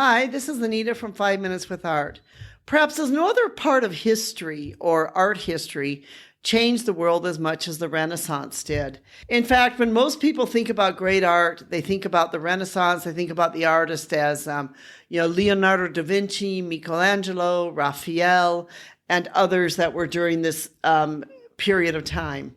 Hi, this is Anita from 5 Minutes with Art. Perhaps there's no other part of history or art history changed the world as much as the Renaissance did. In fact, when most people think about great art, they think about the Renaissance, they think about the artist as, Leonardo da Vinci, Michelangelo, Raphael, and others that were during this period of time.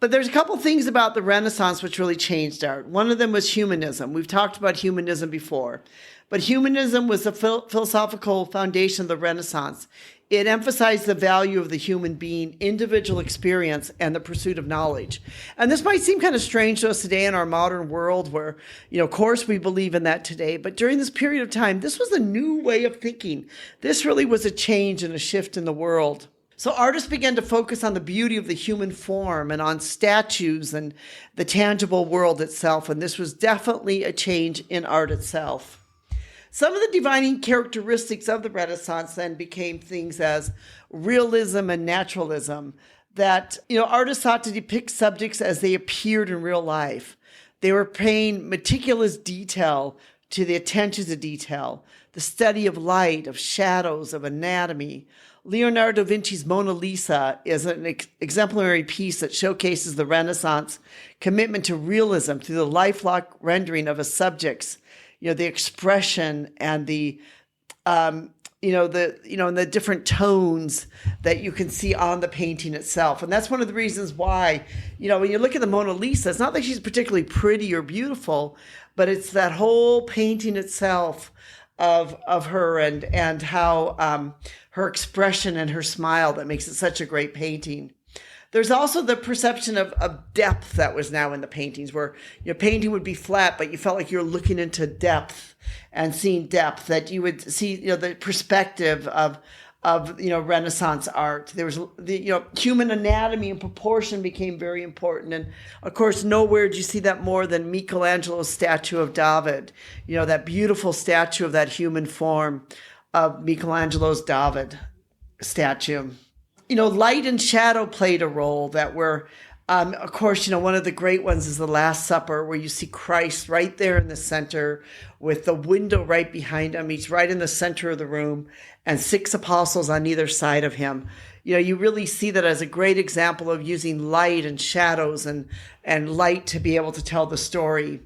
But there's a couple things about the Renaissance which really changed art. One of them was humanism. We've talked about humanism before. But humanism was the philosophical foundation of the Renaissance. It emphasized the value of the human being, individual experience, and the pursuit of knowledge. And this might seem kind of strange to us today in our modern world where, of course we believe in that today. But during this period of time, this was a new way of thinking. This really was a change and a shift in the world. So artists began to focus on the beauty of the human form and on statues and the tangible world itself. And this was definitely a change in art itself. Some of the defining characteristics of the Renaissance then became things as realism and naturalism, that artists sought to depict subjects as they appeared in real life. They were paying meticulous detail to the attention to detail, the study of light, of shadows, of anatomy. Leonardo da Vinci's Mona Lisa is an exemplary piece that showcases the Renaissance commitment to realism through the lifelike rendering of a subject's, the expression and the the different tones that you can see on the painting itself. And that's one of the reasons why, when you look at the Mona Lisa, it's not that she's particularly pretty or beautiful, but it's that whole painting itself of her and how her expression and her smile that makes it such a great painting. There's also the perception of depth that was now in the paintings, where your painting would be flat, but you felt like you're looking into depth and seeing depth, that you would see, the perspective of Renaissance art. There was human anatomy and proportion became very important. And of course, nowhere do you see that more than Michelangelo's statue of David, that beautiful statue of that human form of Michelangelo's David statue. Light and shadow played a role that were, of course, one of the great ones is the Last Supper, where you see Christ right there in the center with the window right behind him. He's right in the center of the room and 6 apostles on either side of him. You really see that as a great example of using light and shadows and light to be able to tell the story,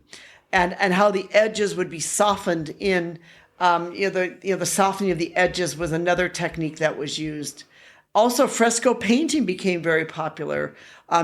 and how the edges would be softened in, the softening of the edges was another technique that was used. Also, fresco painting became very popular.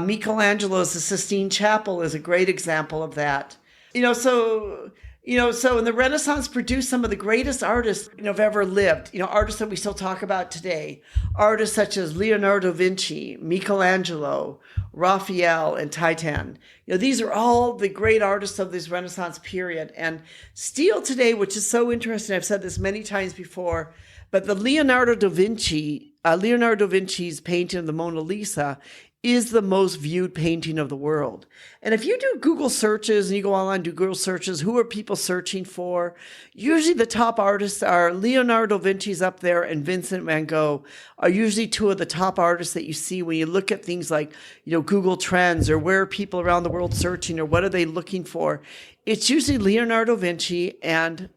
Michelangelo's The Sistine Chapel is a great example of that. So in the Renaissance produced some of the greatest artists have ever lived. Artists that we still talk about today. Artists such as Leonardo da Vinci, Michelangelo, Raphael, and Titan. These are all the great artists of this Renaissance period. And still today, which is so interesting, I've said this many times before, but the Leonardo da Vinci's painting of the Mona Lisa is the most viewed painting of the world. And if you do Google searches and you go online and do Google searches, who are people searching for? Usually the top artists are Leonardo da Vinci's up there and Vincent van Gogh are usually 2 of the top artists that you see when you look at things like, Google Trends or where are people around the world searching or what are they looking for. It's usually Leonardo da Vinci and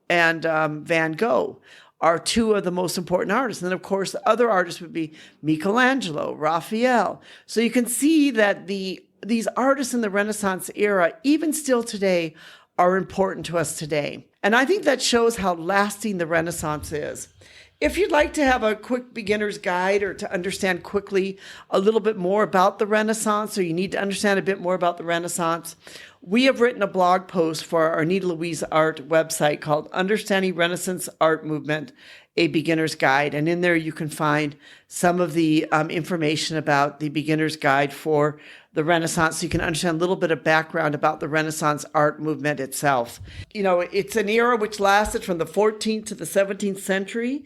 Van Gogh are 2 of the most important artists. And then, of course, the other artists would be Michelangelo, Raphael. So you can see that these artists in the Renaissance era, even still today, are important to us today. And I think that shows how lasting the Renaissance is. If you'd like to have a quick beginner's guide or to understand quickly a little bit more about the Renaissance, or you need to understand a bit more about the Renaissance, we have written a blog post for our Anita Louise Art website called Understanding Renaissance Art Movement, A Beginner's Guide. And in there you can find some of the information about the beginner's guide for the Renaissance, so you can understand a little bit of background about the Renaissance art movement itself. It's an era which lasted from the 14th to the 17th century.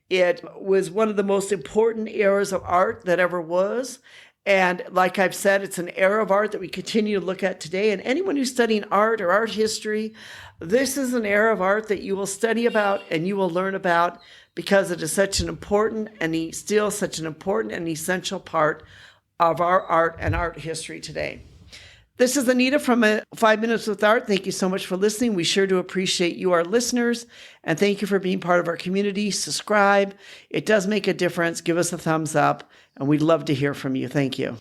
It was one of the most important eras of art that ever was. And like I've said, it's an era of art that we continue to look at today. And anyone who's studying art or art history, this is an era of art that you will study about and you will learn about, because it is such an important and essential part of our art and art history today. This is Anita from 5 Minutes with Art. Thank you so much for listening. We sure do appreciate you, our listeners, and thank you for being part of our community. Subscribe. It does make a difference. Give us a thumbs up, and we'd love to hear from you. Thank you.